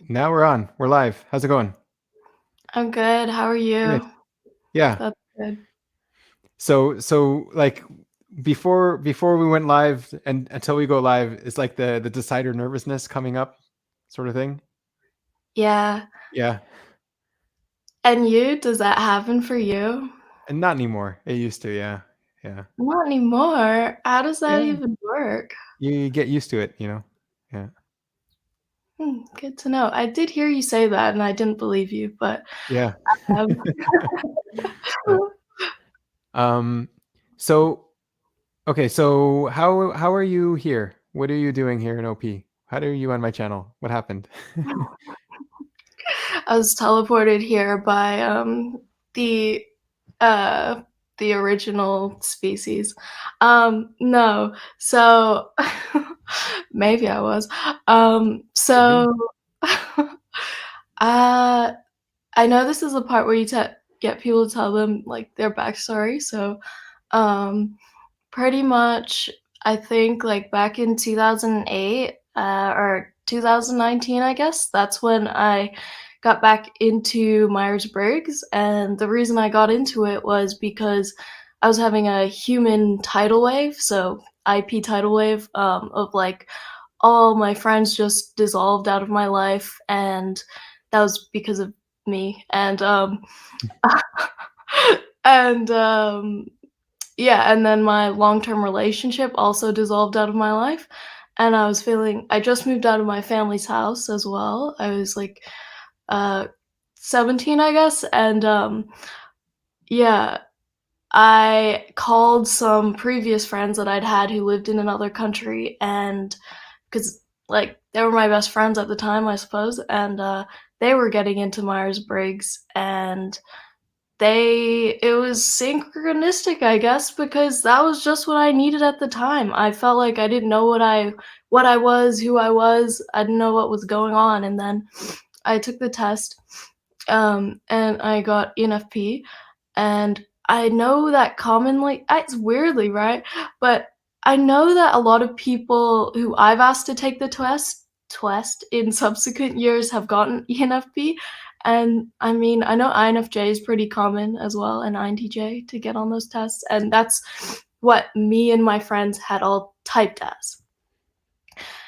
Now we're on. We're live. How's it going? I'm good. How are Good. you? Yeah. That's good. So like before we went live and until we go live, it's like the decider nervousness coming up sort of thing. Yeah. Yeah. And you? Does that happen for you? And not anymore. It used to, yeah. Yeah. Not anymore. How does that Yeah. even work? You get used to it. Yeah. Good to know. I did hear you say that, and I didn't believe you, but Yeah. um, Yeah. Um so okay, so how are you here? What are you doing here in OP? How are you on my channel? What happened? I was teleported here by the uh the original species. No. So maybe I was. Could be. So uh I know this is the part where you get people to tell them, like, their backstory, so, um, pretty much, I think, like, back in 2008, or 2019, I guess, that's when I got back into Myers-Briggs, and the reason I got into it was because I was having a human tidal wave, so IP tidal wave, of, like, all my friends just dissolved out of my life, and that was because of me, and, and, yeah, and then my long-term relationship also dissolved out of my life, and I just moved out of my family's house as well. I was, like, uh, 17, I guess, and, yeah, I called some previous friends that I'd had who lived in another country, and 'cause, like, they were my best friends at the time, I suppose, and, they were getting into Myers-Briggs, and it was synchronistic, I guess, because that was just what I needed at the time. I felt like I didn't know what I was, who I was, I didn't know what was going on, and then I took the test, and I got ENFP, and I know that commonly it's weirdly, right? But I know that a lot of people who I've asked to take the twest in subsequent years have gotten ENFP, and I mean, I know INFJ is pretty common as well, and INTJ to get on those tests, and that's what me and my friends had all typed as.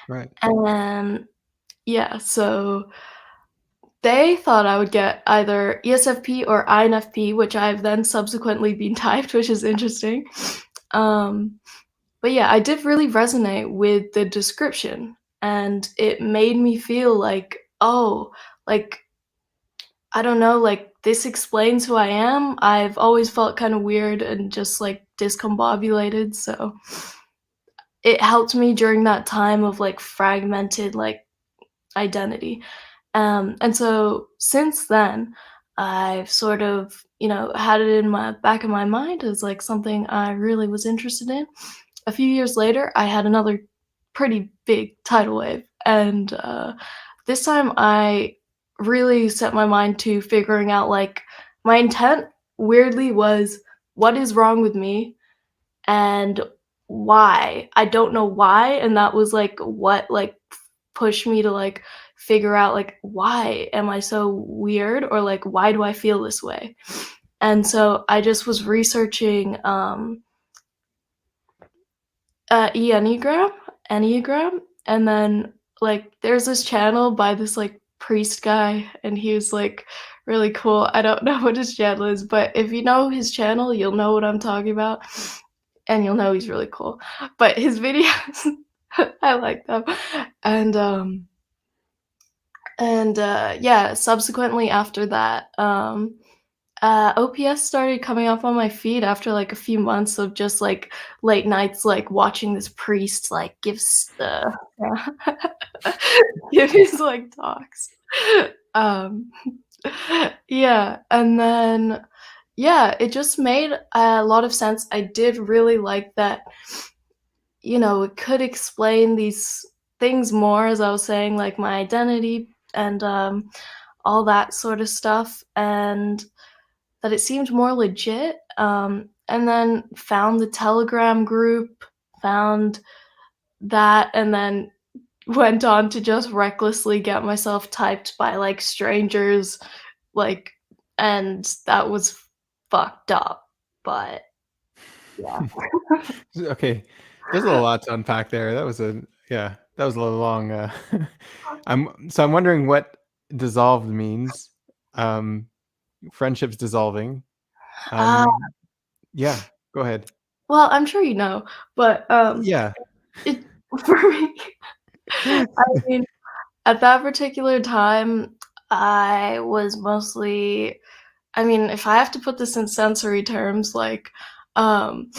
Right. And yeah, so they thought I would get either ESFP or INFP, which I've then subsequently been typed, which is interesting. Um, but yeah, I did really resonate with the description, and it made me feel like, "Oh, like, I don't know, like, this explains who I am." I've always felt kinda weird and just, like, discombobulated, so it helped me during that time of, like, fragmented, like, identity. And so since then, I've sort of, had it in my back of my mind as like something I really was interested in. A few years later, I had another pretty big tidal wave, and this time I really set my mind to figuring out like my intent weirdly was what is wrong with me and why. I don't know why, and that was, like, what, like, pushed me to, like, figure out, like, why am I so weird or, like, why do I feel this way? And so I just was researching, Enneagram Enneagram, and then, like, there's this channel by this, like, priest guy, and he was, like, really cool. I don't know what his channel is, but if you know his channel, you'll know what I'm talking about, and you'll know he's really cool. But his videos, I like them, and, yeah, subsequently after that, OPS started coming up on my feed after, like, a few months of just, like, late nights, like, watching this priest, like, give his, like, talks. Um, yeah, and then yeah, it just made a lot of sense. I did really like that, it could explain these things more, as I was saying, like my identity and, all that sort of stuff, and that it seemed more legit, and then found the Telegram group, found that, and then went on to just recklessly get myself typed by, like, strangers, like, and that was fucked up, but yeah. Okay, there's a lot to unpack there. That was a yeah, that was a little long, I'm wondering what dissolved means. Um, Friendships dissolving. Ah, Um, yeah, go ahead. well, I'm sure you know, but, Yeah. it for me, I mean, at that particular time, I was mostly I mean, if I have to put this in sensory terms, like, um,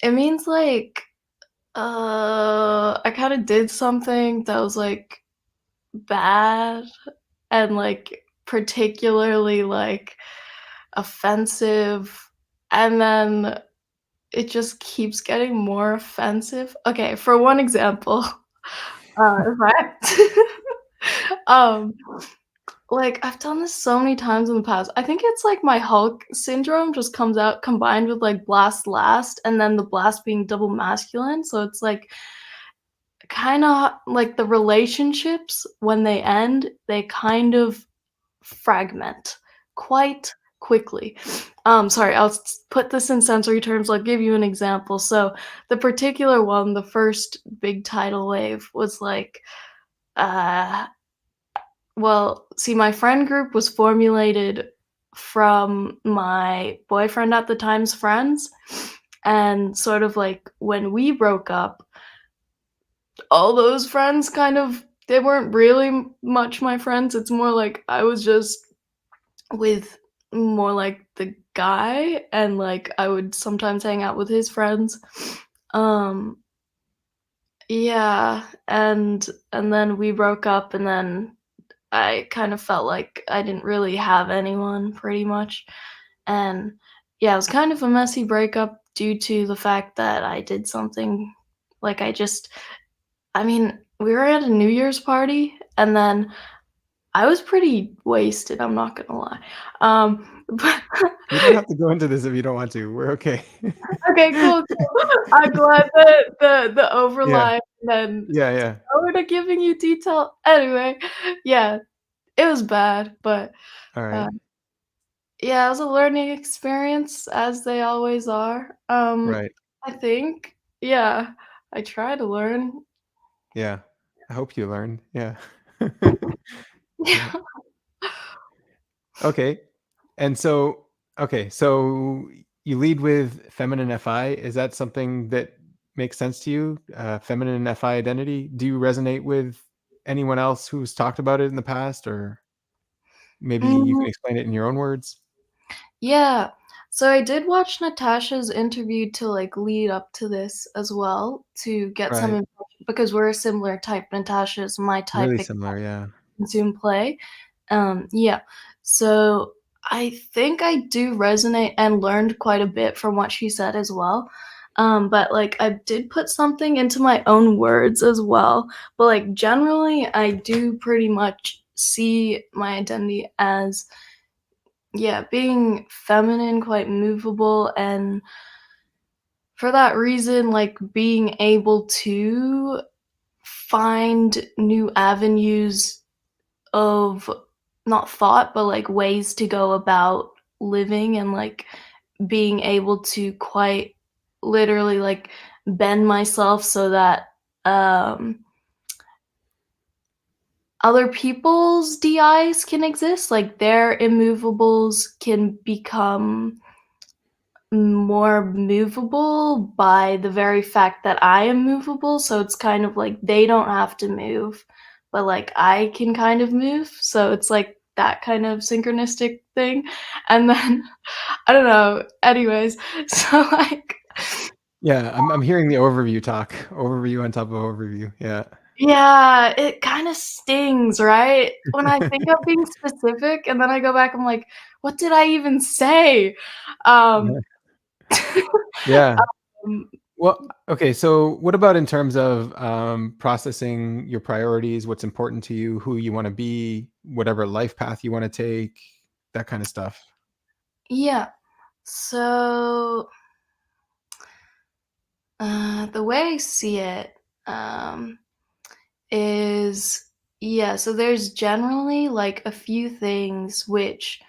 it means, like, I kinda did something that was, like, bad and, like, particularly, like, offensive, and then it just keeps getting more offensive. Okay, for one example, if I um, like, I've done this so many times in the past. I think it's, like, my Hulk syndrome just comes out combined with, like, blast last, and then the blast being double masculine, so it's, like, kinda like the relationships, when they end, they kind of fragment quite quickly. Sorry, I'll put this in sensory terms, I'll give you an example. So, the particular one, the first big tidal wave was like, uh well, see, my friend group was formulated from my boyfriend at the time's friends, and sort of like when we broke up, all those friends kind of they weren't really much my friends, it's more like I was just with more like the guy, and, like, I would sometimes hang out with his friends. Um, yeah, and then we broke up, and then I kind of felt like I didn't really have anyone pretty much, and, yeah, it was kind of a messy breakup due to the fact that I did something like, I mean, we were at a New Year's party, and then I was pretty wasted, I'm not gonna lie, but You don't have to go into this if you don't want to. We're okay. okay, cool, cool. I'm glad that the Yeah. overlay and then Yeah, yeah. forward to giving you detail. Anyway, yeah, it was bad, but, uh, Alright. yeah, it was a learning experience, as they always are. Right. I think, yeah, I try to learn. Yeah. I hope you learned. Yeah. Yeah. Yeah. Okay. And so okay, so you lead with feminine FI. Is that something that makes sense to you? Feminine FI identity? Do you resonate with anyone else who's talked about it in the past, or maybe you Mm, can explain it in your own words? yeah. So I did watch Natasha's interview to, like, lead up to this as well to get some Right. information because we're a similar type. Natasha's my type Really because similar, yeah. consume play. Yeah. So I think I do resonate and learned quite a bit from what she said as well. But like I did put something into my own words as well. But like generally I do pretty much see my identity as yeah, being feminine, quite movable, and for that reason, like being able to find new avenues of not thought, but, like, ways to go about living and, like, being able to quite literally, like, bend myself so that, um, other people's DIs can exist, like, their immovables can become more movable by the very fact that I am movable, so it's kind of like they don't have to move, but, like, I can kind of move, so it's like that kind of synchronistic thing, and then I don't know, anyways, so, like Yeah, I'm hearing the overview talk. Overview on top of overview. Yeah. yeah, it kinda stings, right? When I think of being specific, and then I go back, I'm like, "What did I even say?" Yeah. Um, Yeah. um Well, okay, so what about in terms of, processing your priorities, what's important to you, who you wanna be, whatever life path you wanna take, that kinda stuff? yeah. So, the way I see it, um, is yeah, so there's generally like a few things which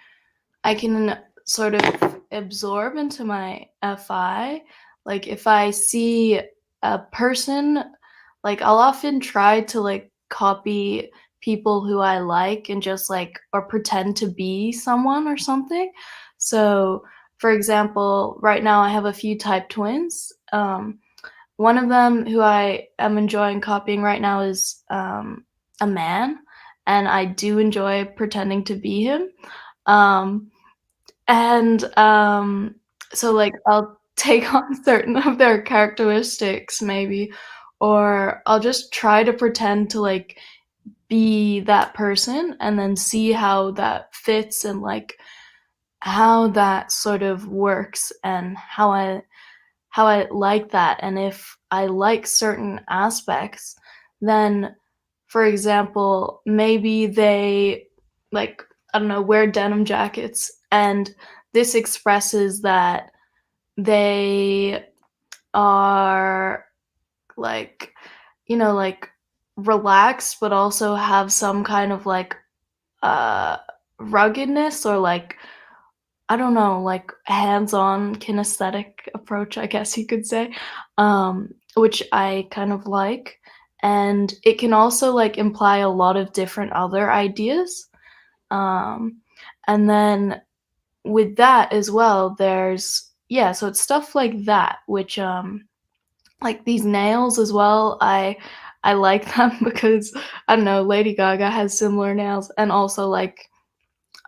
I can sort of absorb into my FI. Like if I see a person, like I'll often try to like copy people who I like and just like or pretend to be someone or something. So, for example, right now I have a few type twins. One of them who I am enjoying copying right now is a man, and I do enjoy pretending to be him. Um, and, so, like, I'll take on certain of their characteristics maybe, or I'll just try to pretend to, like, be that person and then see how that fits and, like, how that sort of works and how I like that, and if I like certain aspects, then, for example, maybe they, like, I don't know, wear denim jackets, and this expresses that they are, like, like, relaxed, but also have some kind of, like, uh, ruggedness or, like, I don't know, like, hands-on kinesthetic approach, I guess you could say, which I kind of like, and it can also, like, imply a lot of different other ideas, um, and then with that as well, there's yeah, so it's stuff like that, which, like these nails as well, I like them because, I don't know, Lady Gaga has similar nails and also, like,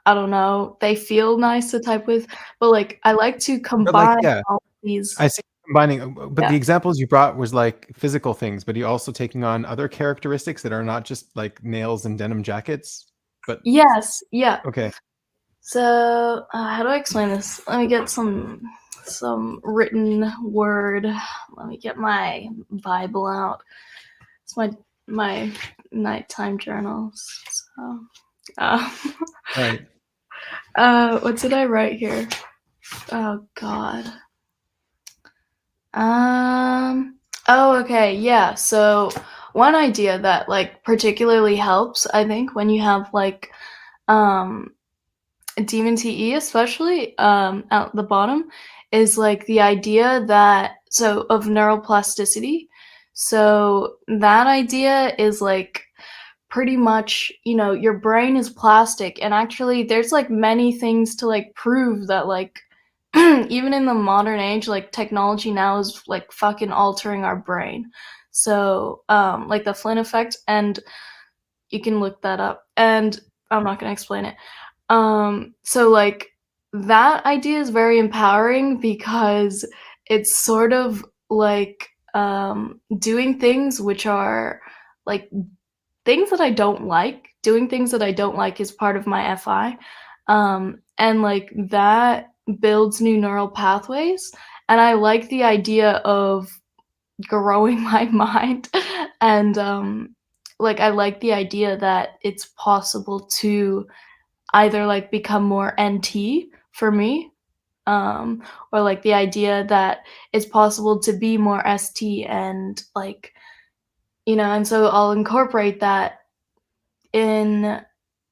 I don't know, they feel nice to type with, but, like, I like to But, like, combine yeah, all these I see combining, but yeah. the examples you brought was, like, physical things, but are you also taking on other characteristics that are not just, like, nails and denim jackets? But Yes, yeah. okay. So, how do I explain this? Let me get some written word. Let me get my Bible out. It's my nighttime journals, so, uh, Right. what did I write here? Oh god. Um, oh, okay, yeah, so one idea that, like, particularly helps, I think, when you have, like, um, Demon TE especially, at the bottom, is, like, the idea that so of neuroplasticity. So that idea is, like, pretty much, your brain is plastic, and actually there's, like, many things to, like, prove that, like, even in the modern age, like, technology now is, like, fucking altering our brain. So, like, the Flynn effect, and you can look that up, and I'm not gonna explain it. So, like, that idea is very empowering because it's sort of like, doing things which are, like, things that I don't like. Doing things that I don't like is part of my FI, and, like, that builds new neural pathways, and I like the idea of growing my mind, and, like, I like the idea that it's possible to either, like, become more NT for me, or, like, the idea that it's possible to be more ST and, like, and so I'll incorporate that in,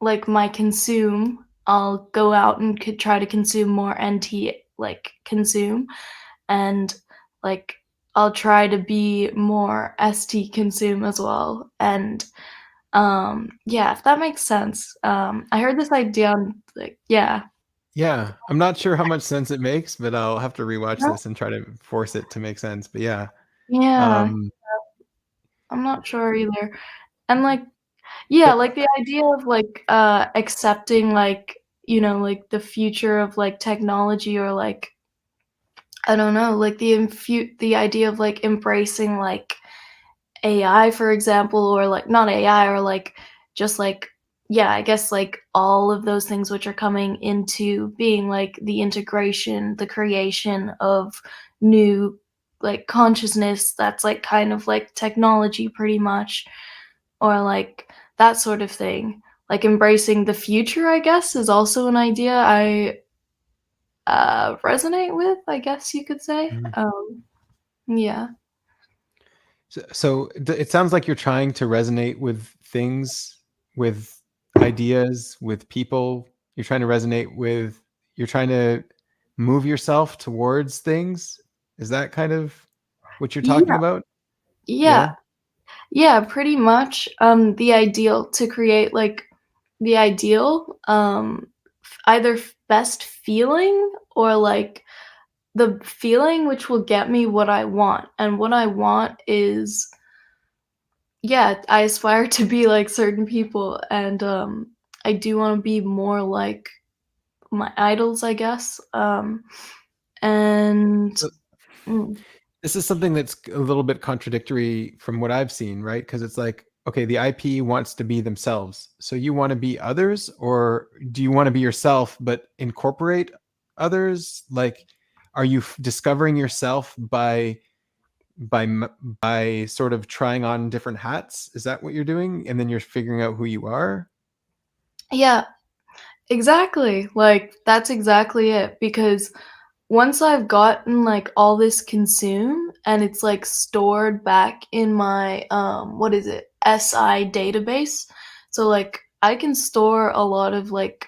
like, my consume. I'll go out and could try to consume more NT, like, consume, and, like, I'll try to be more ST consume as well, and, yeah, if that makes sense. I heard this idea on, like yeah. Yeah, I'm not sure how much sense it makes, but I'll have to rewatch this and try to force it to make sense, but yeah. Yeah, Um, I'm not sure either, and, like yeah, but like, the idea of, like, accepting, like, like, the future of, like, technology or, like, I don't know, like, the idea of, like, embracing, like, AI, for example, or, like not AI, or, like, just, like yeah, I guess, like, all of those things which are coming into being, like, the integration, the creation of new, like, consciousness that's, like, kind of like technology pretty much, or, like, that sort of thing. Like, embracing the future, I guess, is also an idea I, resonate with, I guess you could say, mhm. yeah. It sounds like you're trying to resonate with things, with ideas, with people. You're trying to resonate with, you're trying to move yourself towards things. Is that kind of what you're talking Yeah, about? yeah, Yeah. yeah, pretty much, the ideal to create, like, the ideal, either best feeling or, like, the feeling which will get me what I want, and what I want is yeah, I aspire to be like certain people, and, I do wanna be more like my idols, I guess, and So mm, this is something that's a little bit contradictory from what I've seen, right? Because it's like, okay, the IP wants to be themselves. So you want to be others, or do you want to be yourself but incorporate others? Like, are you discovering yourself by sort of trying on different hats? Is that what you're doing? And then you're figuring out who you are? yeah, exactly, like, that's exactly it, because once I've gotten, like, all this consumed and it's, like, stored back in my, what is it, SI database, so, like, I can store a lot of, like,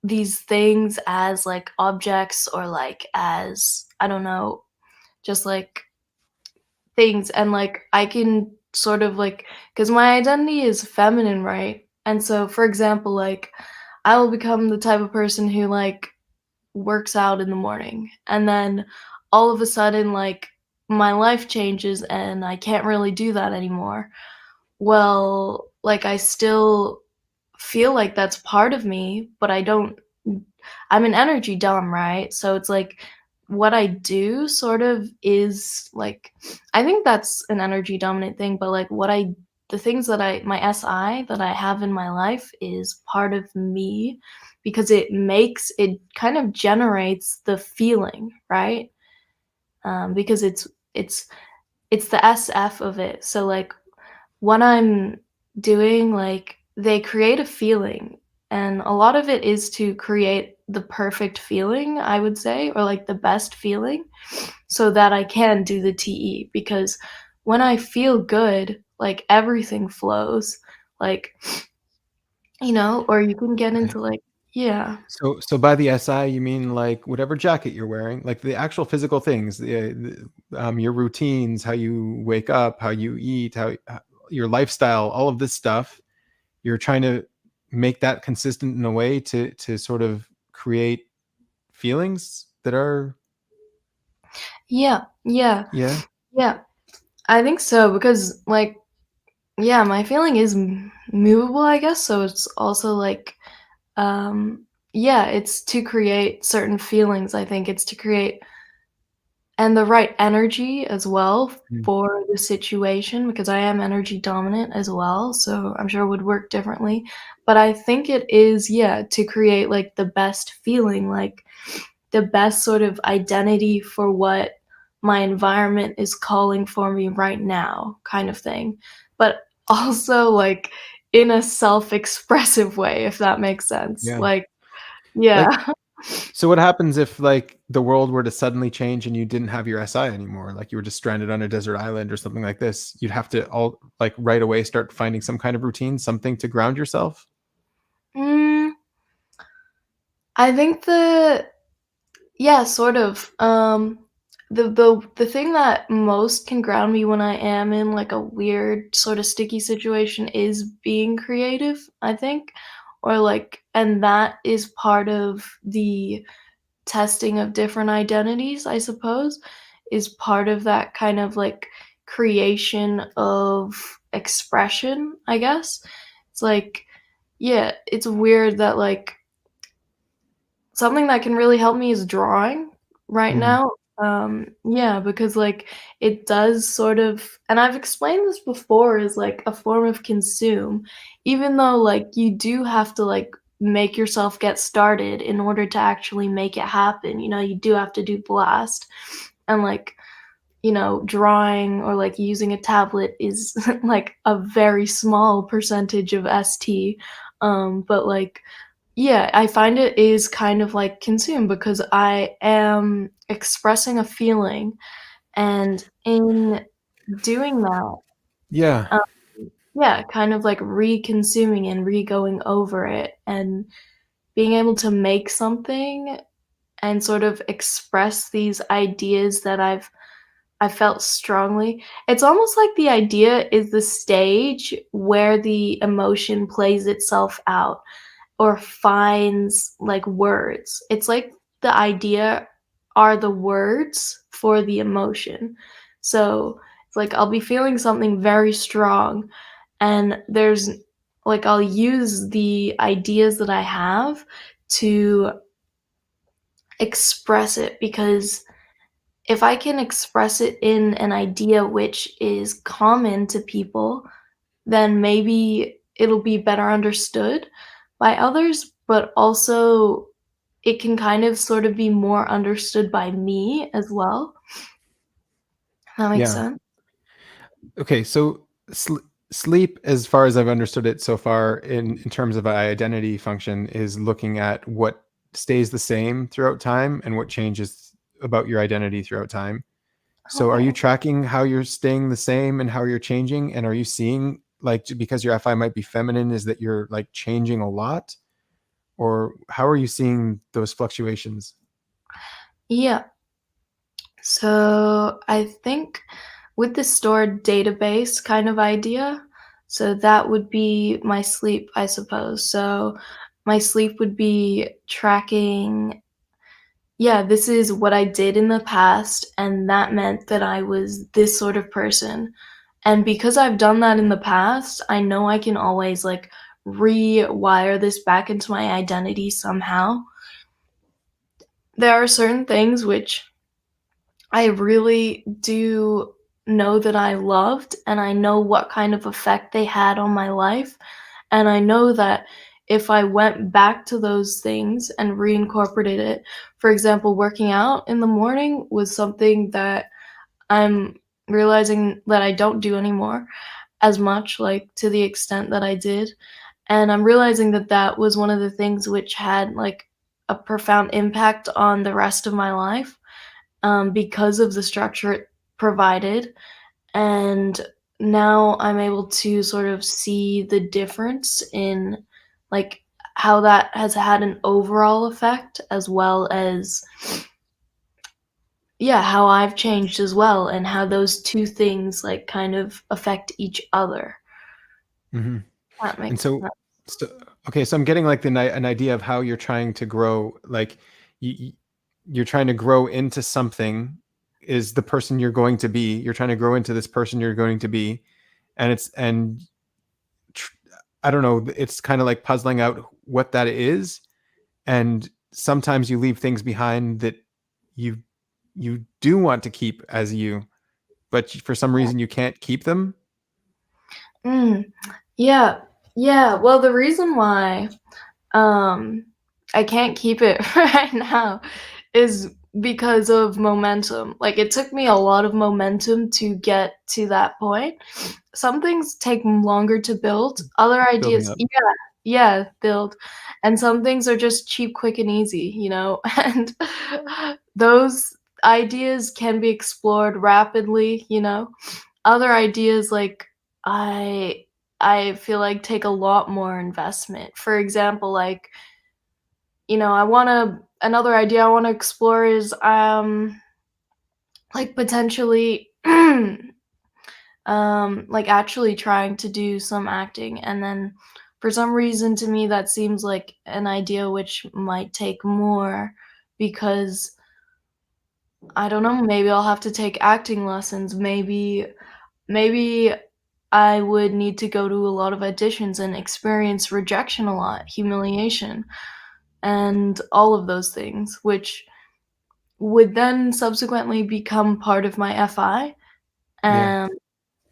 these things as, like, objects or, like, as I don't know, just, like, things, and, like, I can sort of, like, because my identity is feminine, right? And so, for example, like, I will become the type of person who, like, works out in the morning, and then all of a sudden, like, my life changes and I can't really do that anymore. Well, like, I still feel like that's part of me, but I don't I'm an energy dumb, right? So it's like what I do sort of is like I think that's an energy dominant thing, but like the things that I my SI that I have in my life is part of me because it kind of generates the feeling, right? Because it's it's the SF of it. So like what I'm doing, like, they create a feeling, and a lot of it is to create the perfect feeling, I would say, or, like, the best feeling so that I can do the TE, because when I feel good, like, everything flows, like, or you can get Okay. into, like yeah. So by the SI, you mean like whatever jacket you're wearing, like the actual physical things, your routines, how you wake up, how you eat, your lifestyle, all of this stuff. You're trying to make that consistent in a way to sort of create feelings that are, Yeah, yeah, yeah. yeah. I think so because, like yeah, my feeling is movable, I guess, so it's also, like yeah, it's to create certain feelings, I think it's to create and the right energy as well Mm. for the situation because I am energy dominant as well, so I'm sure it would work differently, but I think it is, yeah, to create, like, the best feeling, like, the best sort of identity for what my environment is calling for me right now kind of thing, but also, like, in a self-expressive way, if that makes sense, Yeah. like yeah. Like, so what happens if like the world were to suddenly change and you didn't have your SI anymore? Like you were just stranded on a desert island or something like this. You'd have to all like right away start finding some kind of routine, something to ground yourself. Mm, I think yeah, sort of, the thing that most can ground me when I am in, like, a weird, sorta sticky situation is being creative, I think, or, like and that is part of the testing of different identities, I suppose, is part of that kind of, like, creation of expression, I guess. It's like yeah, it's weird that, like something that can really help me is drawing right Mhm. now. Yeah, because, like, it does sort of and I've explained this before as, like, a form of consume, even though, like, you do have to, like, make yourself get started in order to actually make it happen, you do have to do blast, and, like, drawing or, like, using a tablet is, like, a very small percentage of ST, but, like, yeah, I find it is kind of like consume because I am expressing a feeling, and in doing that, Yeah. um, yeah, kind of like re-consuming and re-going over it and being able to make something and sort of express these ideas that I felt strongly. It's almost like the idea is the stage where the emotion plays itself out or finds, like, words. It's like the idea are the words for the emotion. So, it's like I'll be feeling something very strong, and there's like, I'll use the ideas that I have to express it because if I can express it in an idea which is common to people, then maybe it'll be better understood by others, but also it can kind of sort of be more understood by me as well. That makes Yeah. sense? Okay, so sleep, as far as I've understood it so far, in terms of identity function, is looking at what stays the same throughout time and what changes about your identity throughout time. So, are you Okay. tracking how you're staying the same and how you're changing? And are you seeing, like, because your FI might be feminine, is that you're like changing a lot, or how are you seeing those fluctuations? Yeah. So I think with the stored database kind of idea, so that would be my sleep, I suppose. So my sleep would be tracking, yeah, this is what I did in the past, and that meant that I was this sort of person. And because I've done that in the past, I know I can always like rewire this back into my identity somehow. There are certain things which I really do know that I loved, and I know what kind of effect they had on my life, and I know that if I went back to those things and reincorporated it, for example, working out in the morning was something that I'm realizing that I don't do anymore as much, like, to the extent that I did, and I'm realizing that that was one of the things which had, like, a profound impact on the rest of my life because of the structure it provided. And now I'm able to sort of see the difference in like how that has had an overall effect as well as yeah, how I've changed as well and how those two things like kind of affect each other. Hmm. That And makes so, sense. so okay, so I'm getting like an idea of how you're trying to grow. Like you, you're trying to grow into something, is the person you're going to be. You're trying to grow into this person you're going to be, and tr- I don't know. It's kind of like puzzling out what that is, and sometimes you leave things behind that you you do want to keep as you, but for some reason you can't keep them. Mm, yeah. Yeah, well, the reason why Um, I can't keep it right now is because of momentum. Like, it took me a lot of momentum to get to that point. Some things take longer to build, other Building ideas up. yeah, build, and some things are just cheap, quick, and easy, you know? And those ideas can be explored rapidly, you know? Other ideas, like, I I feel like take a lot more investment. For example, like, I wanna another idea I wanna explore is, like, potentially, like, actually trying to do some acting, and then for some reason to me, that seems like an idea which might take more because, I don't know, maybe I'll have to take acting lessons, maybe I would need to go to a lot of auditions and experience rejection a lot, humiliation, and all of those things, which would then subsequently become part of my FI, Yeah. um,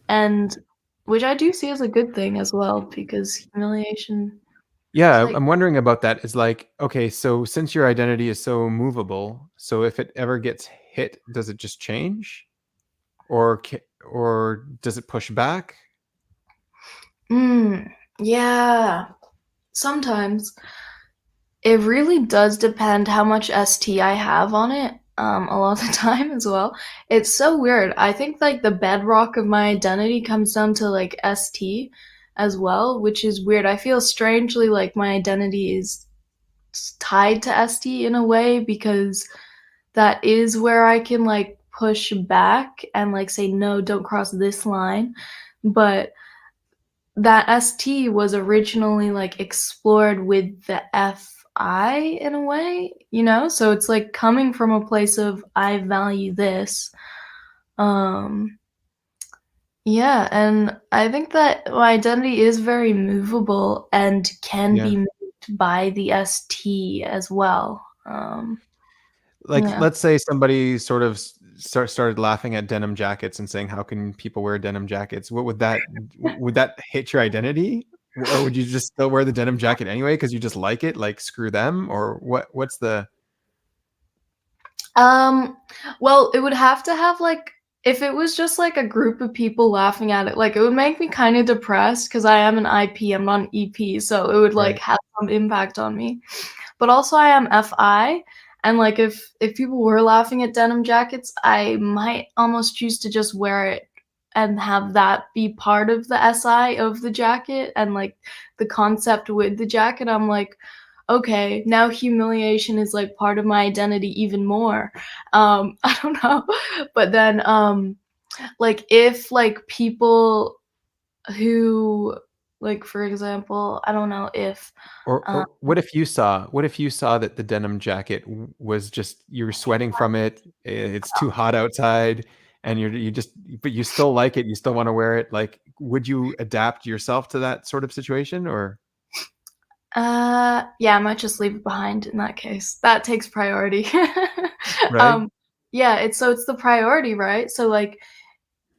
and which I do see as a good thing as well because humiliation is Yeah, like I'm wondering about that. Is like, okay, so since your identity is so movable, so if it ever gets hit, does it just change, or or does it push back? mm, yeah, sometimes. It really does depend how much ST I have on it. a lot of the time as well. It's so weird. I think like the bedrock of my identity comes down to like ST as well, which is weird. I feel strangely like my identity is tied to ST in a way because that is where I can like push back and like say no, don't cross this line. But that ST was originally like explored with the FI in a way, you know? So it's like coming from a place of I value this. Um yeah, and I think that my identity is very movable and can Yeah. be moved by the ST as well. Like, Yeah. let's say somebody sort of started laughing at denim jackets and saying, "How can people wear denim jackets?" What would that hit your identity? Or would you just still wear the denim jacket anyway because you just like it? Like, screw them? Or what's the Um, well, it would have to have, like if it was just, like, a group of people laughing at it, like, it would make me kinda depressed because I am an IP, I'm not an EP, so it would, like, right? have some impact on me. But also I am FI, and, like, if people were laughing at denim jackets, I might almost choose to just wear it and have that be part of the SI of the jacket and, like, the concept with the jacket. I'm like, "Okay, now humiliation is, like, part of my identity even more." I don't know. But then, like, if, like, people who like, for example, I don't know if, um Or what if you saw that the denim jacket was just you're sweating from it, it's too hot outside, and you just but you still like it, you still wanna wear it, like, would you adapt yourself to that sort of situation or Yeah, I might just leave it behind in that case. That takes priority. right? Um, yeah, it's the priority, right? So, like,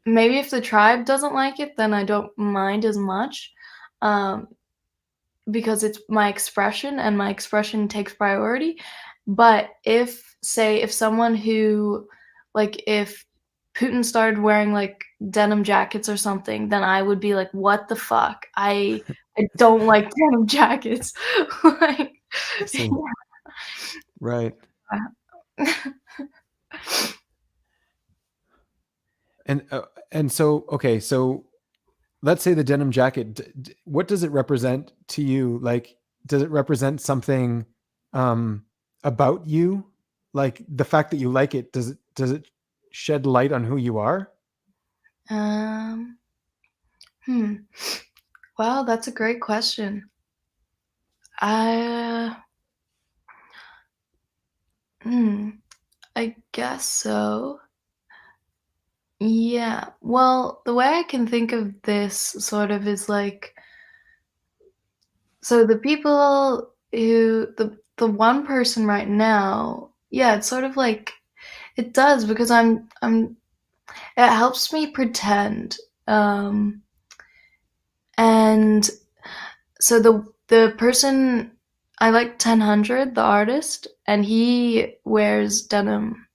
maybe if the tribe doesn't like it, then I don't mind as much, um, because it's my expression and my expression takes priority. But if, say, if someone who like, if Putin started wearing, like, denim jackets or something, then I would be like, "What the fuck? I don't like denim jackets." Like, I see. Right. yeah. And so, okay, so let's say the denim jacket, what does it represent to you? Like, does it represent something um, about you? Like the fact that you like it, does it shed light on who you are? Um, hmm. Wow, that's a great question. I, hmm, I guess so. Yeah. Well, the way I can think of this sort of is like so the people who the one person right now, yeah, it's sort of like it does because I'm it helps me pretend. Um and so the person I like 1000, the artist, and he wears denim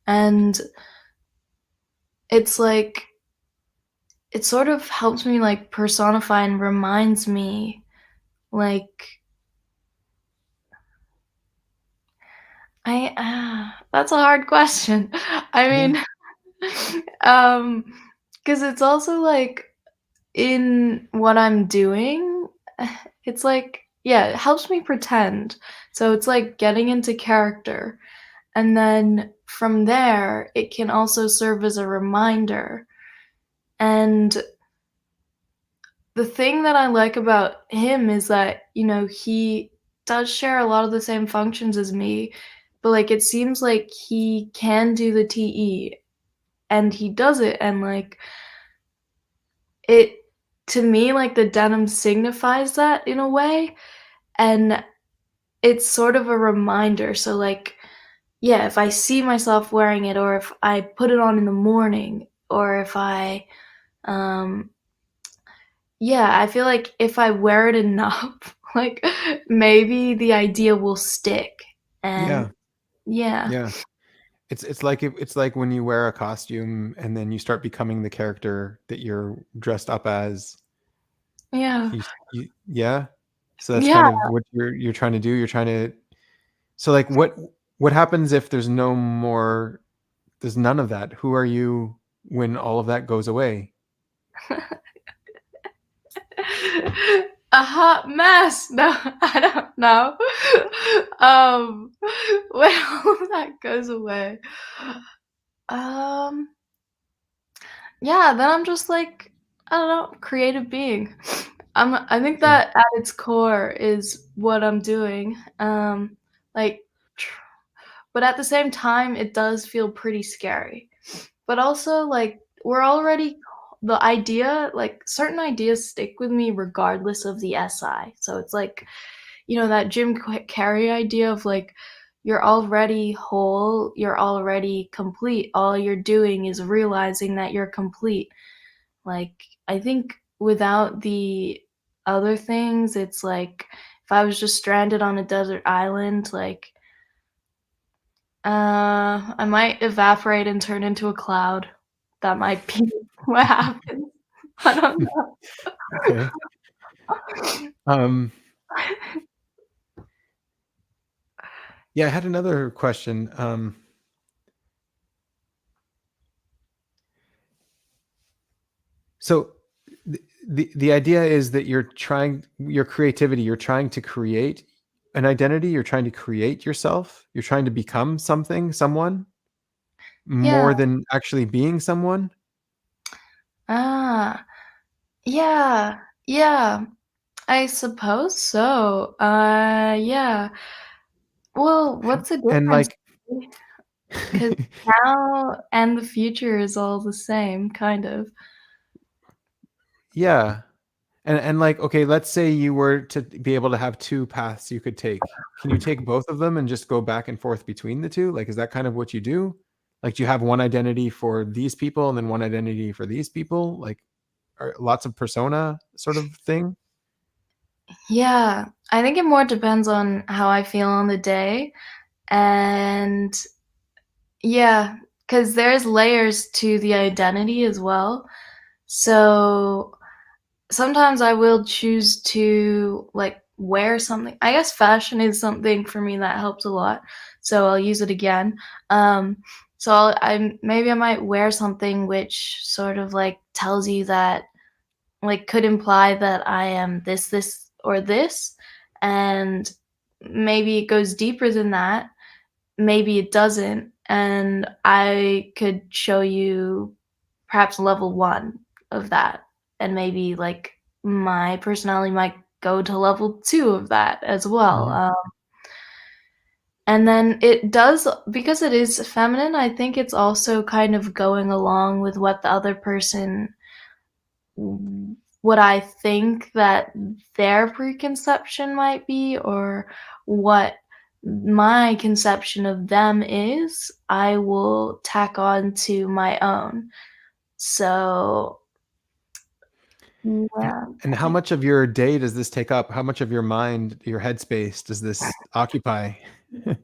and it's like it sort of helps me like personify and reminds me like that's a hard question. I Yeah. mean, um, because it's also like in what I'm doing, it's like yeah, it helps me pretend. So it's like getting into character, and then from there, it can also serve as a reminder. And the thing that I like about him is that, you know, he does share a lot of the same functions as me, but, like, it seems like he can do the TE, and he does it, and, like, it to me, like, the denim signifies that in a way, and it's sort of a reminder, so, like, yeah, if I see myself wearing it or if I put it on in the morning or if I, um yeah, I feel like if I wear it enough, like, maybe the idea will stick, and Yeah. yeah. Yeah. It's like when you wear a costume and then you start becoming the character that you're dressed up as. Yeah. Yeah. So that's kind Yeah. of what you're trying to do. You're trying to so like what? what happens if there's none of that? Who are you when all of that goes away? A hot mess. No, I don't know. Um, when all of that goes away, um, yeah, then I'm just like, I don't know, creative being. I think Okay. that at its core is what I'm doing. Like, tr but at the same time, it does feel pretty scary. But also, like, we're already the idea like, certain ideas stick with me regardless of the SI. So it's like, that Jim Carrey idea of, like, you're already whole, you're already complete. All you're doing is realizing that you're complete. Like, I think without the other things, it's like if I was just stranded on a desert island, like, I might evaporate and turn into a cloud. That might be what happens. I don't know. Okay. Um, yeah, I had another question. So the idea is that your creativity, you're trying to create an identity, you're trying to create yourself, you're trying to become someone Yeah, more than actually being someone. ah, yeah, yeah, I suppose so. Yeah. Well, what's the And difference? like, 'Cause now and the future is all the same, kind of. yeah. And like, okay, let's say you were to be able to have two paths you could take. Can you take both of them and just go back and forth between the two? Like, is that kind of what you do? Like, do you have one identity for these people and then one identity for these people? Like, are lots of persona sort of thing? Yeah, I think it more depends on how I feel on the day, and yeah, 'cause there's layers to the identity as well. So, sometimes I will choose to, like, wear something I guess fashion is something for me that helps a lot, so I'll use it again. Um, so maybe I might wear something which sort of, like, tells you that like, could imply that I am this, or this, and maybe it goes deeper than that, maybe it doesn't, and I could show you perhaps level 1 of that, and maybe, like, my personality might go to level 2 of that as well, Mhm. and then it does because it is feminine, I think it's also kind of going along with what the other person what I think that their preconception might be or what my conception of them is, I will tack on to my own. So, And yeah, and I how think much of your day does this take up? How much of your mind, your headspace does this occupy? I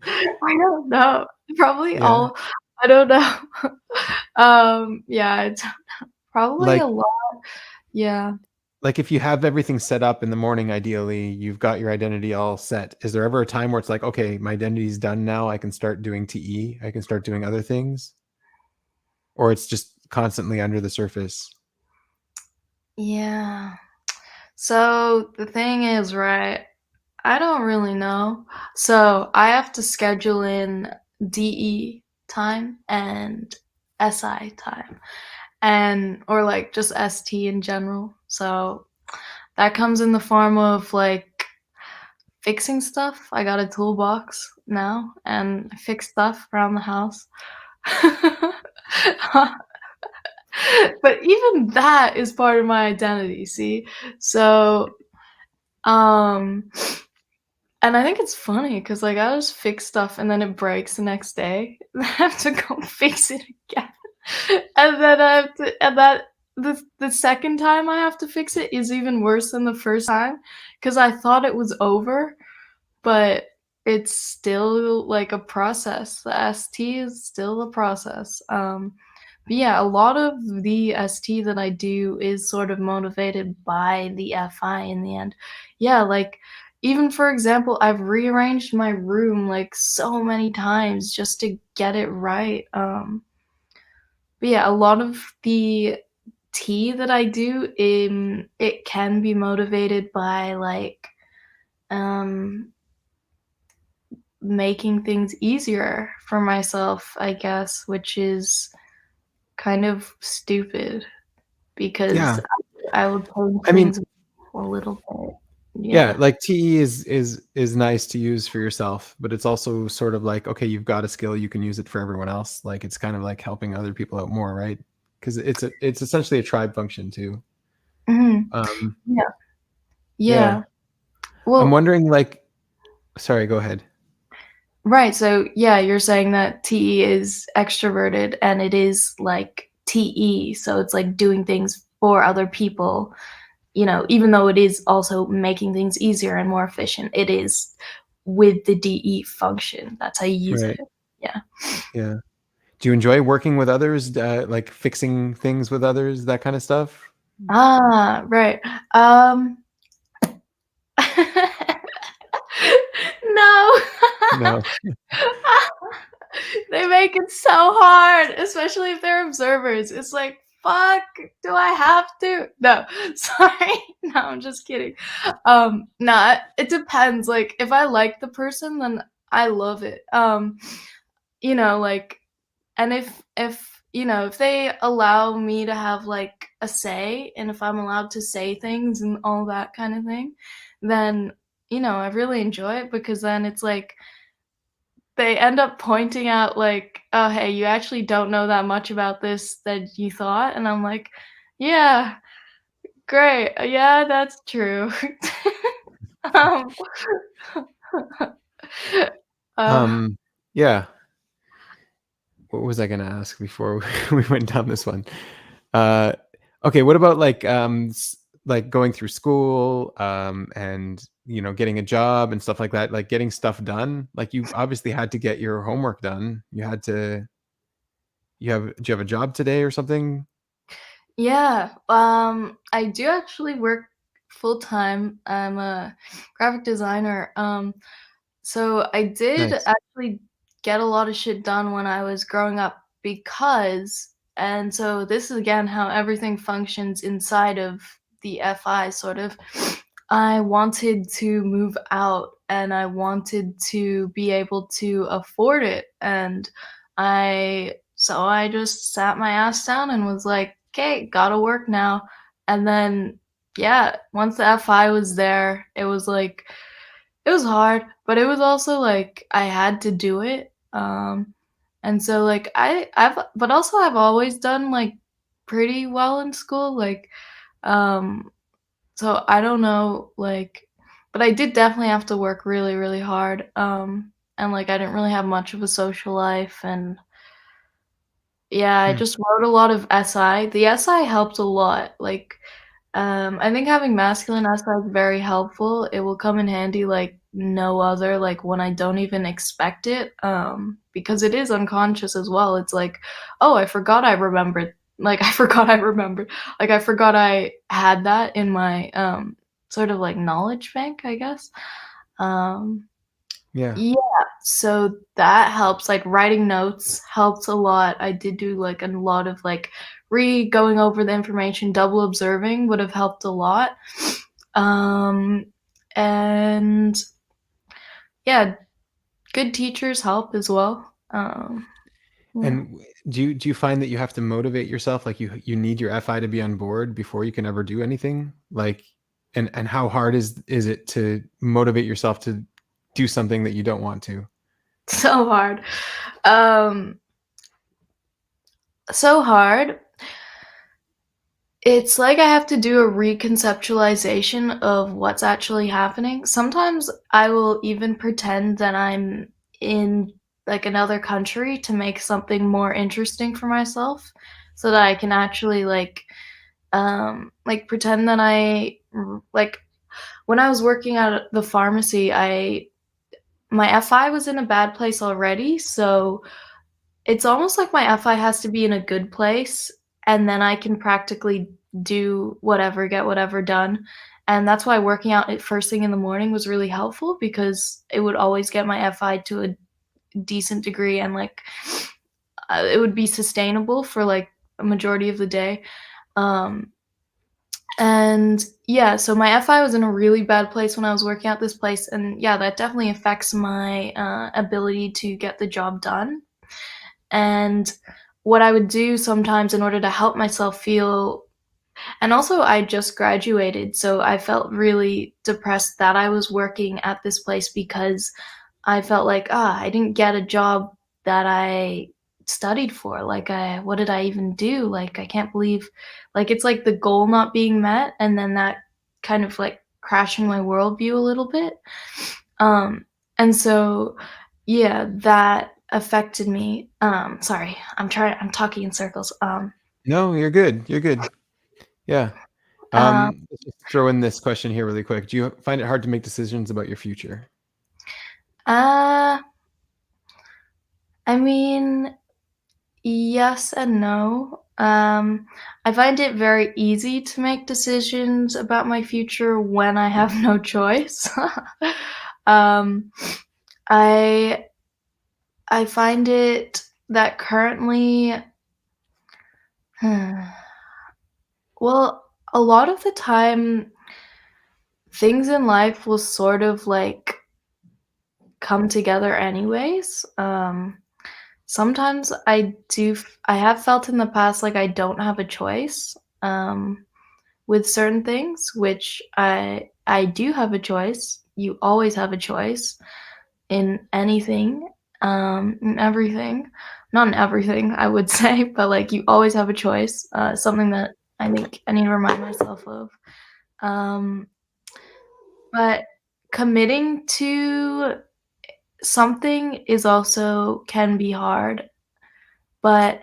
don't know. Probably Yeah. all I don't know. Yeah, it's probably a Like lot. Yeah. like if you have everything set up in the morning, ideally, you've got your identity all set. Is there ever a time where it's like, okay, my identity's done now, I can start doing TE, I can start doing other things? Or it's just constantly under the surface? Yeah. So, the thing is, right, I don't really know. So, I have to schedule in DE time and SI time and or, like, just ST in general. So, that comes in the form of, like, fixing stuff. I got a toolbox now, and I fix stuff around the house. But even that is part of my identity, see? So, um and I think it's funny because like, I just fix stuff and then it breaks the next day, and I have to go fix it again. And then I have to and that the second time I have to fix it is even worse than the first time because I thought it was over, but it's still, like, a process. The ST is still a process. But yeah, a lot of the ST that I do is sort of motivated by the FI in the end. Yeah, like even for example, I've rearranged my room, like, so many times just to get it right, but yeah, a lot of the tea that I do, it can be motivated by, like, um, making things easier for myself, I guess, which is kind of stupid because Yeah. I would change I mean, things a little bit. yeah, Yeah. like TE is nice to use for yourself, but it's also sort of like, okay, you've got a skill, you can use it for everyone else. Like it's kind of like helping other people out more, right? Because it's essentially a tribe function too. Mhm. Um, Yeah. yeah. Yeah. I'm Well, wondering like, sorry, go ahead. right, so, yeah, you're saying that TE is extroverted and it is, like, TE, so it's, like, doing things for other people, even though it is also making things easier and more efficient, it is with the DE function. That's how you use Right. it. Yeah. Yeah. Do you enjoy working with others, like fixing things with others, that kind of stuff? Ah, right. Um No. No. They make it so hard, especially if they're observers. It's like, "Fuck, do I have to?" No, sorry. No, I'm just kidding. Nah, it depends, like, if I like the person, then I love it. Like, and if they allow me to have, like, a say, and if I'm allowed to say things and all that kinda thing, then, I really enjoy it because then it's like they end up pointing out, like, "Oh, hey, you actually don't know that much about this that you thought," and I'm like, "Yeah, great, yeah, that's true." Um, uh, Um, yeah. What was I gonna ask before we went down this one? Uh, okay, what about like like going through school and getting a job and stuff like that, like getting stuff done? Like you obviously had to get your homework done. You had to do you have a job today or something? yeah, I do actually work full-time. I'm a graphic designer, so I did Nice. actually get a lot of shit done when I was growing up and so this is again how everything functions inside of the FI sort of. I wanted to move out and I wanted to be able to afford it and I just sat my ass down and was like, "Okay, gotta work now." And then yeah, once the FI was there, it was hard, but it was also, like, I had to do it, and so, like, I've always done, like, pretty well in school, like, um, so I don't know, like but I did definitely have to work really, really hard, and, like, I didn't really have much of a social life, and yeah, I Hmm. just wrote a lot of SI. The SI helped a lot, like, I think having masculine aspect is very helpful. It will come in handy like no other, like when I don't even expect it, because it is unconscious as well. It's like, "Oh, I forgot I remembered." Like, I forgot I remembered. Like, I forgot I had that in my, sort of like knowledge bank, I guess. Um, Yeah. yeah, so that helps, like, writing notes helps a lot. I did do, like, a lot of, like, going over the information, double observing would have helped a lot. Um, and yeah, good teachers help as well. Yeah. And do you find that you have to motivate yourself? Like you need your FI to be on board before you can ever do anything? Like and how hard is it to motivate yourself to do something that you don't want to? So hard. Um, so hard. It's like I have to do a reconceptualization of what's actually happening. Sometimes I will even pretend that I'm in, like, another country to make something more interesting for myself so that I can actually, pretend that when I was working at the pharmacy, I my FI was in a bad place already, so it's almost like my FI has to be in a good place, and then I can practically do whatever, get whatever done, and that's why working out at first thing in the morning was really helpful because it would always get my FI to a decent degree and, like, it would be sustainable for, like, a majority of the day, um, and yeah, so my FI was in a really bad place when I was working at this place, and yeah, that definitely affects my, ability to get the job done, and what I would do sometimes in order to help myself feel and also I just graduated, so I felt really depressed that I was working at this place because I felt like, I didn't get a job that I studied for, like, I what did I even do? Like, I can't believe like, it's like the goal not being met, and then that kind of, like, crashing my worldview a little bit, um, and so, yeah, that affected me, sorry, I'm talking in circles, No, you're good. You're good. Yeah. um, Let's just throw in this question here really quick. Do you find it hard to make decisions about your future? uh, I mean, yes and no. I find it very easy to make decisions about my future when I have no choice. Um, I I find it that currently well, a lot of the time, things in life will sort of, like, come together anyways. Sometimes I have felt in the past like I don't have a choice, with certain things, which I do have a choice. You always have a choice in anything, in everything. Not in everything, I would say, but, like, you always have a choice, something that I think I need to remind myself of. Um, but committing to something is also can be hard, but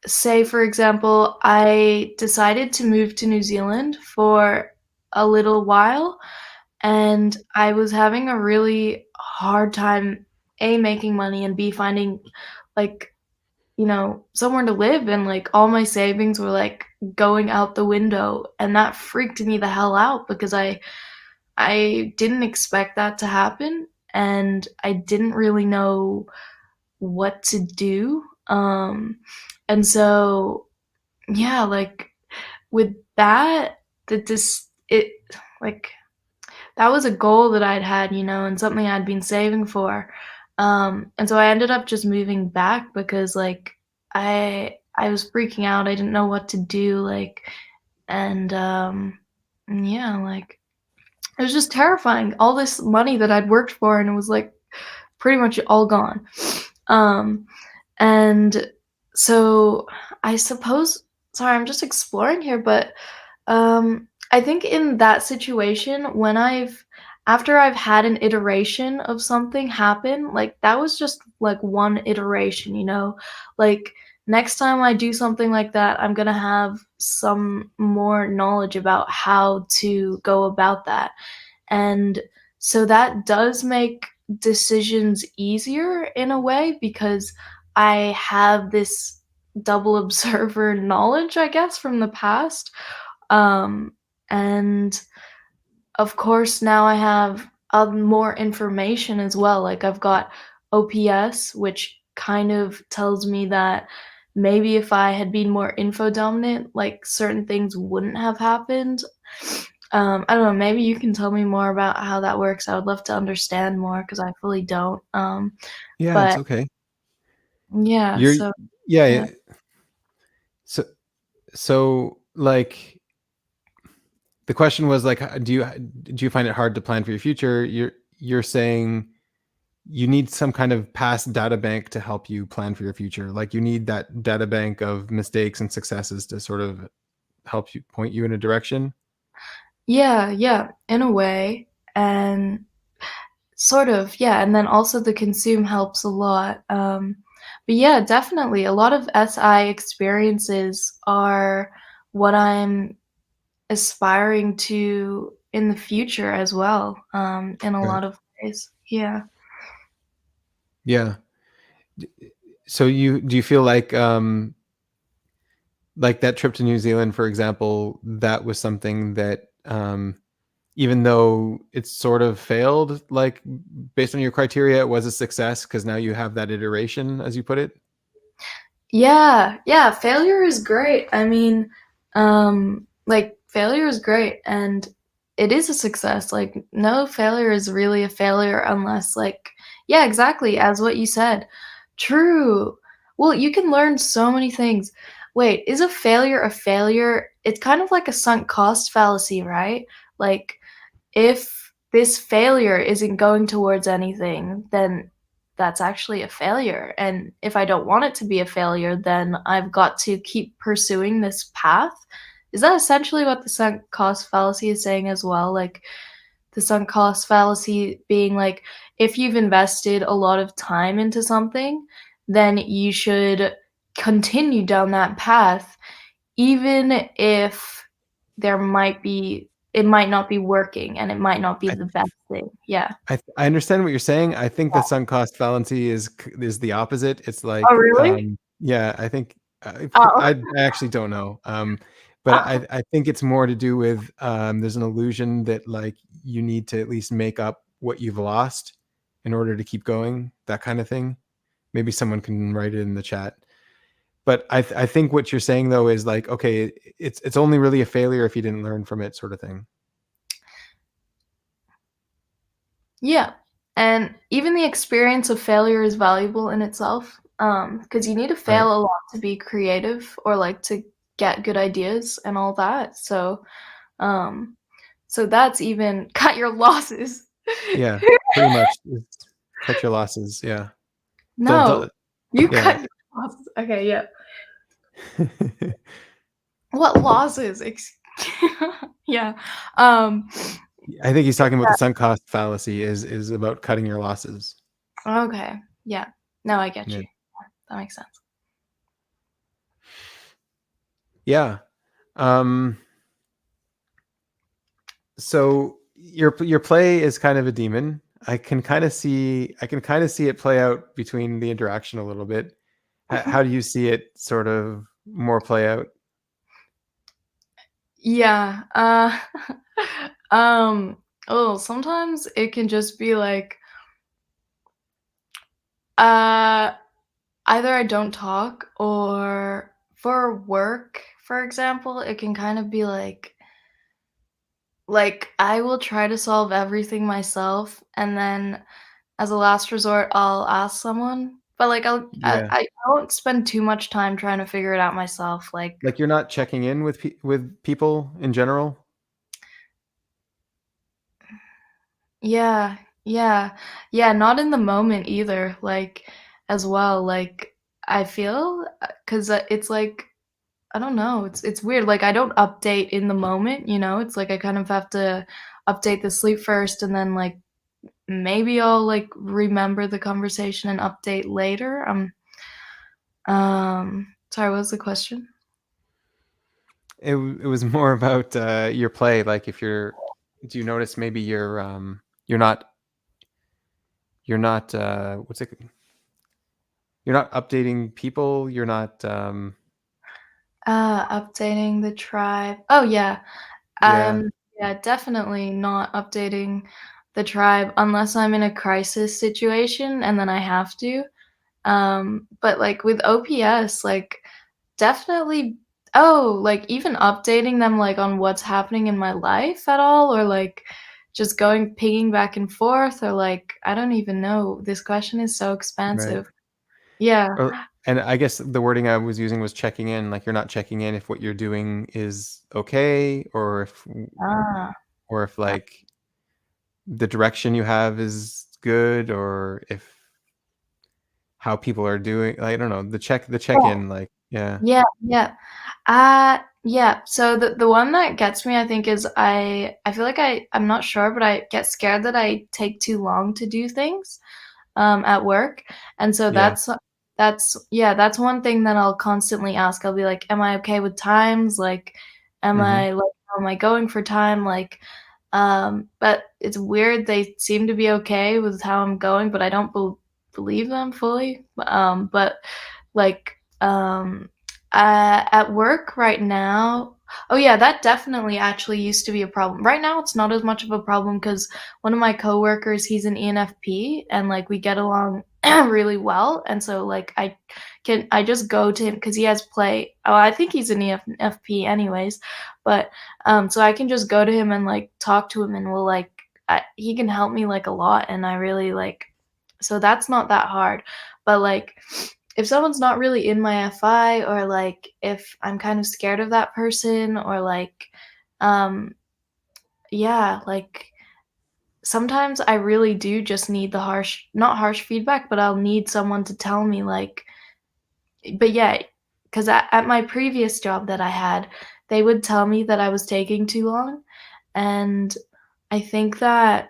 say, for example, I decided to move to New Zealand for a little while, and I was having a really hard time, A, making money, and B, finding, like, somewhere to live, and, like, all my savings were, like, going out the window, and that freaked me the hell out because I didn't expect that to happen, and I didn't really know what to do, and so, yeah, like, with that, the dis it like, that was a goal that I'd had, and something I'd been saving for, and so I ended up just moving back because, like, I was freaking out, I didn't know what to do, like, and, yeah, like, it was just terrifying, all this money that I'd worked for, and it was, like, pretty much all gone, um, and so I suppose sorry, I'm just exploring here, but, I think in that situation, when after I've had an iteration of something happen, like, that was just, like, one iteration, Like, next time I do something like that, I'm gonna have some more knowledge about how to go about that, and so that does make decisions easier in a way because I have this double observer knowledge, I guess, from the past. Um, and of course, now I have more information as well. Like I've got OPS, which kind of tells me that maybe if I had been more info dominant, like certain things wouldn't have happened. I don't know, maybe you can tell me more about how that works. I would love to understand more because I fully don't. Yeah, it's But okay. yeah, You're so yeah, yeah. yeah. So like the question was like, do you find it hard to plan for your future? You're saying you need some kind of past data bank to help you plan for your future. Like you need that data bank of mistakes and successes to sort of help you point you in a direction. Yeah, yeah, in a way, and sort of, yeah, and then also the consume helps a lot, but yeah, definitely, a lot of SI experiences are what I'm aspiring to in the future as well, in a Okay. lot of ways. Yeah. Yeah. So do you feel like that trip to New Zealand, for example, that was something that even though it's sort of failed, like based on your criteria, it was a success because now you have that iteration, as you put it. Yeah, yeah, failure is great. I mean, like failure is great and it is a success. Like no failure is really a failure unless like yeah, exactly, as what you said. True. Well, you can learn so many things. Wait, is a failure a failure? It's kind of like a sunk cost fallacy, right? Like if this failure isn't going towards anything, then that's actually a failure. And if I don't want it to be a failure, then I've got to keep pursuing this path. Is that essentially what the sunk cost fallacy is saying as well? Like the sunk cost fallacy being like, if you've invested a lot of time into something, then you should continue down that path, even if there might be it might not be working and it might not be I the best thing. Yeah. I understand what you're saying. I think the sunk cost fallacy is the opposite. It's Oh, like, really? yeah, I think Oh. I actually don't know, but I think it's more to do with there's an illusion that like you need to at least make up what you've lost in order to keep going, that kind of thing. Maybe someone can write it in the chat. But I think what you're saying though is like, okay, it's only really a failure if you didn't learn from it, sort of thing. Yeah, and even the experience of failure is valuable in itself, because you need to Right. fail a lot to be creative or, like, to get good ideas and all that, um, so that's even cut your losses. Yeah, pretty much. It's cut your losses. Yeah. No, you Yeah. cut your losses. Okay, yeah. What losses? Yeah, um, I think he's talking about the sunk cost fallacy is about cutting your losses. okay, yeah. No, I get Yeah. you. Yeah, that makes sense. Yeah. Um, so your play is kind of a demon. I can kind of see it play out between the interaction a little bit. How do you see it sort of more play out? Yeah, um, oh, sometimes it can just be like, uh, either I don't talk or for work, for example, it can kind of be like, I will try to solve everything myself, and then as a last resort, I'll ask someone, but, like, Yeah. I won't spend too much time trying to figure it out myself, like Like you're not checking in with with people in general? yeah, yeah, yeah, not in the moment either, like, as well, like, I feel, 'cause, it's like I don't know, it's weird, like, I don't update in the moment, you know, it's like I kind of have to update the sleep first, and then, like, maybe I'll, like, remember the conversation and update later, sorry, what was the question? It was more about your play. Like if you're, do you notice maybe you're not what's it? You're not updating people. You're not Updating the tribe. Oh, yeah. yeah, Yeah, definitely not updating the tribe unless I'm in a crisis situation and then I have to. But, like, with OPS, like, definitely like, even updating them, like, on what's happening in my life at all or, like, just going pinging back and forth or, like, I don't even know. This question is so right. expansive. Yeah. And I guess the wording I was using was checking in. Like you're not checking in if what you're doing is okay, Ah, or if yeah. like the direction you have is good, or if how people are doing. I don't know, the check in. Like yeah, Yeah, yeah. Yeah, so the one that gets me, I think, is I feel like I'm not sure, but I get scared that I take too long to do things, at work, and so yeah, that's yeah, that's one thing that I'll constantly ask. I'll be like, "Am I okay with times?" Like, "Am hmm I like, how am I going for time?" Like, but it's weird, they seem to be okay with how I'm going, but I don't believe them fully, but, like, at work right now Oh yeah, that definitely actually used to be a problem. Right now, it's not as much of a problem because one of my coworkers, he's an ENFP, and like we get along really well. And so like I just go to him because he has play. Oh, I think he's an ENFP anyways, but so I can just go to him and like talk to him, and we'll like he can help me like a lot, and I really like. So that's not that hard, but like if someone's not really in my FI, or like if I'm kind of scared of that person, or like um yeah, like sometimes I really do just need the harsh, not harsh feedback, but I'll need someone to tell me like, but yeah, cuz at my previous job that I had, they would tell me that I was taking too long, and I think that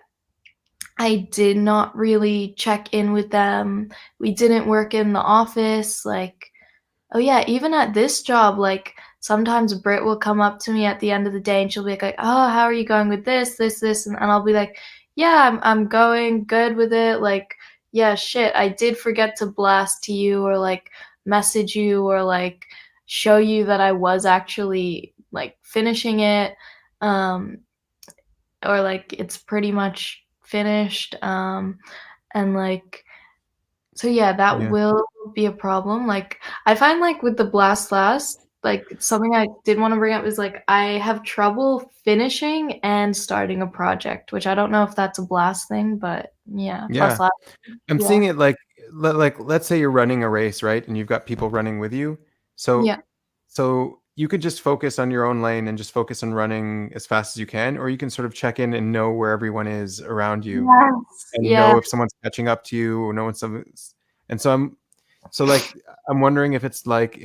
I did not really check in with them. We didn't work in the office, like oh, yeah, even at this job, like, sometimes Brit will come up to me at the end of the day, and she'll be like, "Oh, how are you going with this?" And I'll be like, "Yeah, I'm going good with it." Like, "Yeah, shit, I did forget to blast to you or, like, message you or, like, show you that I was actually, like, finishing it, um, or, like, it's pretty much finished." And, like so yeah, that Yeah. will be a problem, like, I find, like, with the blast last, like, something I did wanna bring up is, like, I have trouble finishing and starting a project, which I don't know if that's a blast thing, but yeah, Yeah. blast last, I'm yeah. seeing it like let's say you're running a race, right? And you've got people running with you. So Yeah. you could just focus on your own lane and just focus on running as fast as you can, or you can sort of check in and know where everyone is around you Yes, and know if yes. someone's catching up to you or know when someone's and so like I'm wondering if it's like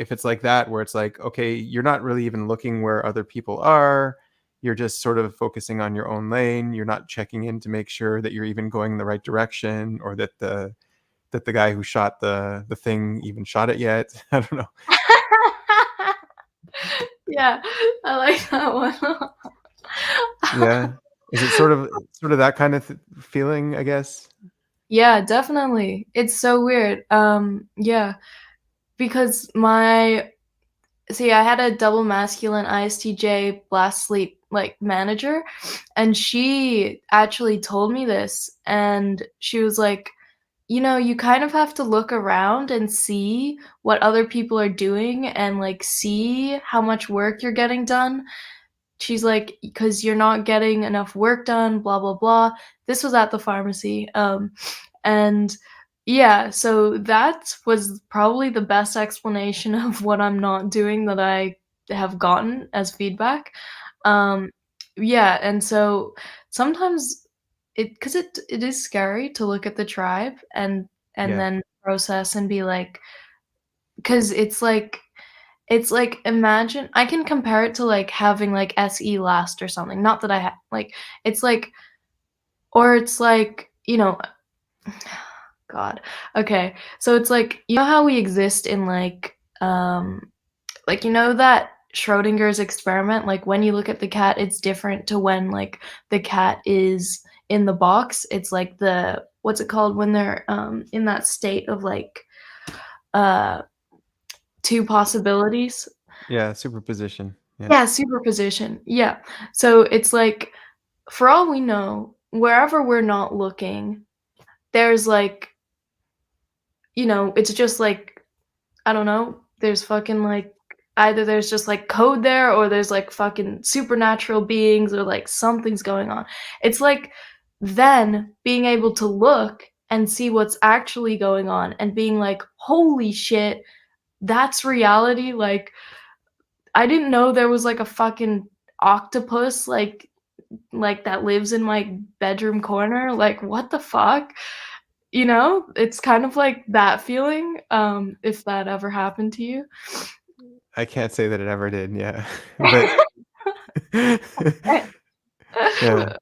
that where it's like, okay, you're not really even looking where other people are. You're just sort of focusing on your own lane. You're not checking in to make sure that you're even going in the right direction or that the guy who shot the thing even shot it yet. I don't know. Yeah, I like that one. Yeah. Is it sort of that kind of feeling, I guess? Yeah, definitely. It's so weird, yeah, because my see, I had a double masculine ISTJ blast sleep, like, manager, and she actually told me this, and she was like, "You know, you kind of have to look around and see what other people are doing and, like, see how much work you're getting done." She's like, "'Cause you're not getting enough work done, blah, blah, blah." This was at the pharmacy, and yeah, so that was probably the best explanation of what I'm not doing that I have gotten as feedback. Um, yeah, and so sometimes it is scary to look at the tribe and Yeah. then process and be like, 'cause it's like, imagine I can compare it to, like, having, like, SE last or something, not that I like, it's like or it's like, God. Okay, so it's like, you know how we exist in, like, you know that Schrodinger's experiment? Like, when you look at the cat, it's different to when, like, the cat is in the box. It's like the what's it called when they're, in that state of, like, uh, 2 possibilities? Yeah, superposition. Yeah. Yeah, superposition, yeah. So it's like, for all we know, wherever we're not looking, there's, like, it's just, like, I don't know, there's fucking, like either there's just, like, code there or there's, like, fucking supernatural beings or, like, something's going on. It's like, then being able to look and see what's actually going on and being like, "Holy shit, that's reality," I didn't know there was, like, a fucking octopus, that lives in my bedroom corner, like, what the fuck? You know? It's kind of like that feeling, if that ever happened to you. I can't say that it ever did, yeah. But Right. yeah.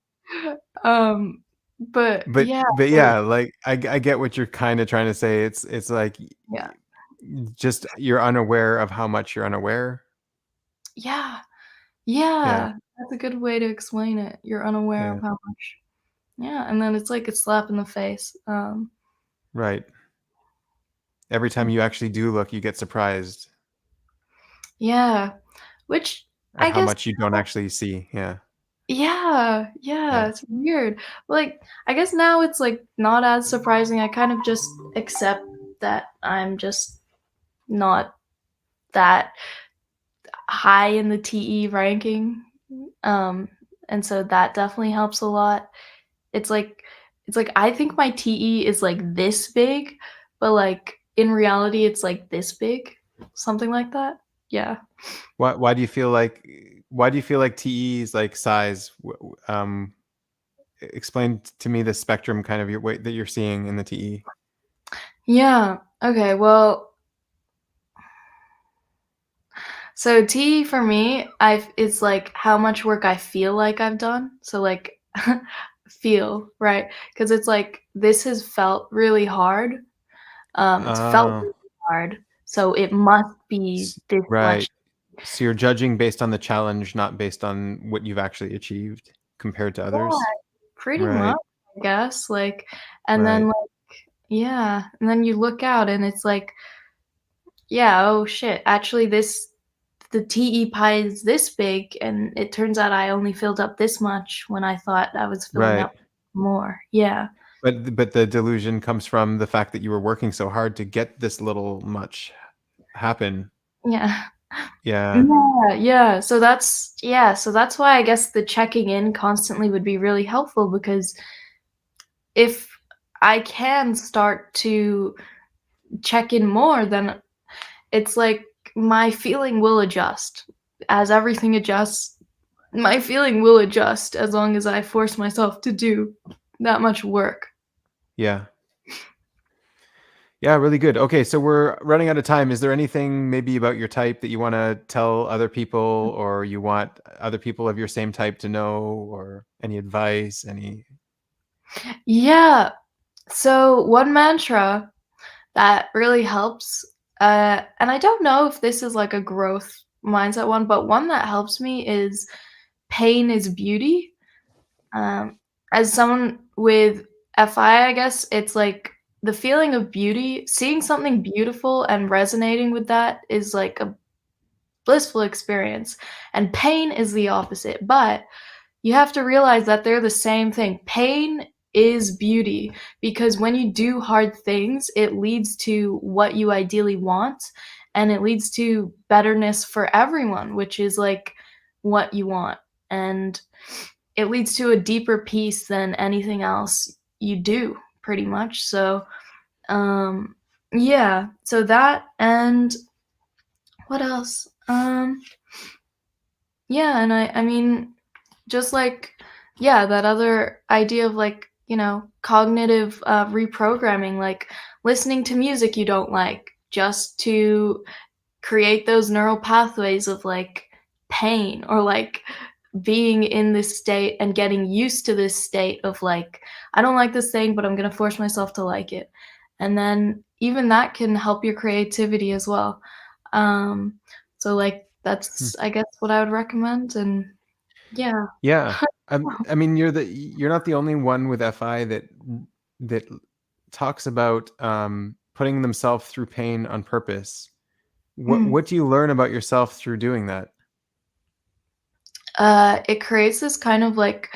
But yeah, But so yeah, like I get what you're kinda trying to say. It's like yeah. just you're unaware of how much you're unaware. Yeah, Yeah, yeah, that's a good way to explain it. You're unaware yeah, of how much yeah, and then it's like a slap in the face, right. Every time you actually do look, you get surprised. yeah, which at I how guess much you don't actually see. Yeah. yeah, yeah, Yeah. it's weird. Like, I guess now it's, like, not as surprising, I kind of just accept that I'm just not that high in the TE ranking, um, and so that definitely helps a lot. It's like I think my TE is, like, this big, but, like, in reality, it's, like, this big, something like that. Yeah. Why do you feel like TE's like size? Explain to me the spectrum kind of your way that you're seeing in the TE. Yeah, okay, well, so T for me, I've it's like how much work I feel like I've done. So like feel, right? Because it's like this has felt really hard. It's felt Oh, really hard. So it must be this right. much. So you're judging based on the challenge, not based on what you've actually achieved compared to Yeah, others. pretty much, Right. I guess. Like and then Right. like yeah, and then you look out and it's like, yeah, oh shit, actually the TE pie is this big, and it turns out I only filled up this much when I thought I was filling Right. up more. Yeah. But the delusion comes from the fact that you were working so hard to get this little much happen. Yeah. Yeah. Yeah, so that's why I guess the checking in constantly would be really helpful because if I can start to check in more, then it's like my feeling will adjust. As everything adjusts, my feeling will adjust as long as I force myself to do that much work. Yeah. Yeah, really good. Okay, so we're running out of time. Is there anything maybe about your type that you wanna tell other people, or you want other people of your same type to know, or any advice, any Yeah. So one mantra that really helps, and I don't know if this is like a growth mindset one, but one that helps me is pain is beauty. Um, as someone with FI, I guess it's like the feeling of beauty, seeing something beautiful and resonating with that is like a blissful experience. And pain is the opposite, but you have to realize that they're the same thing. Pain is beauty because when you do hard things, it leads to what you ideally want and it leads to betterness for everyone, which is like what you want. And it leads to a deeper peace than anything else you do, pretty much. So, um, yeah, so that and what else? Yeah, and I mean, just like yeah, that other idea of like, cognitive, reprogramming, like listening to music you don't like just to create those neural pathways of, like, pain or, like, being in this state and getting used to this state of, like, "I don't like this thing, but I'm gonna force myself to like it." And then even that can help your creativity as well. Um, so, like, Hmm. that's, I guess, what I would recommend, and yeah. Yeah. I mean, you're not the only one with FI that talks about, putting themselves through pain on purpose. Mm. What do you learn about yourself through doing that? It creates this kind of, like,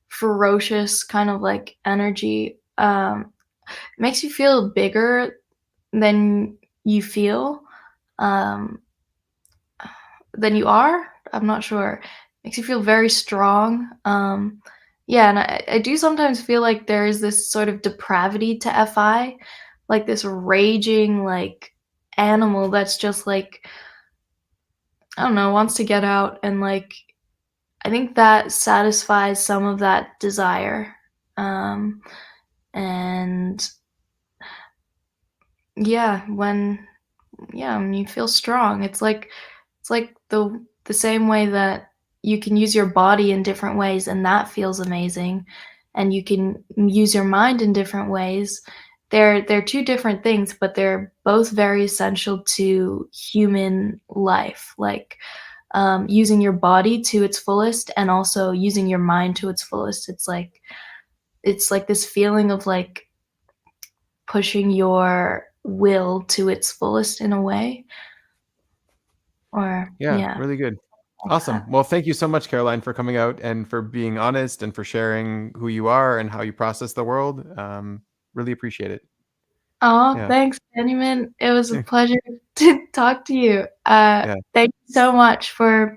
ferocious kind of, like, energy, makes you feel bigger than you feel, um, than you are? I'm not sure. Makes you feel very strong, yeah, and I do sometimes feel like there is this sort of depravity to FI, like this raging, like, animal that's just, like, I don't know, wants to get out and, like, I think that satisfies some of that desire, um, and yeah, when you feel strong, it's like the same way that you can use your body in different ways, and that feels amazing, and you can use your mind in different ways. They're 2 different things, but they're both very essential to human life, like, using your body to its fullest and also using your mind to its fullest. It's like this feeling of, like, pushing your will to its fullest in a way, or Yeah, yeah. really good. like that. Awesome. Well, thank you so much, Caroline, for coming out and for being honest and for sharing who you are and how you process the world. Really appreciate it. Aw, Yeah. thanks, Benjamin. It was a pleasure to talk to you. Yeah. Thank you so much for,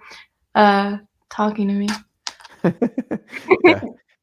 uh, talking to me. Yeah.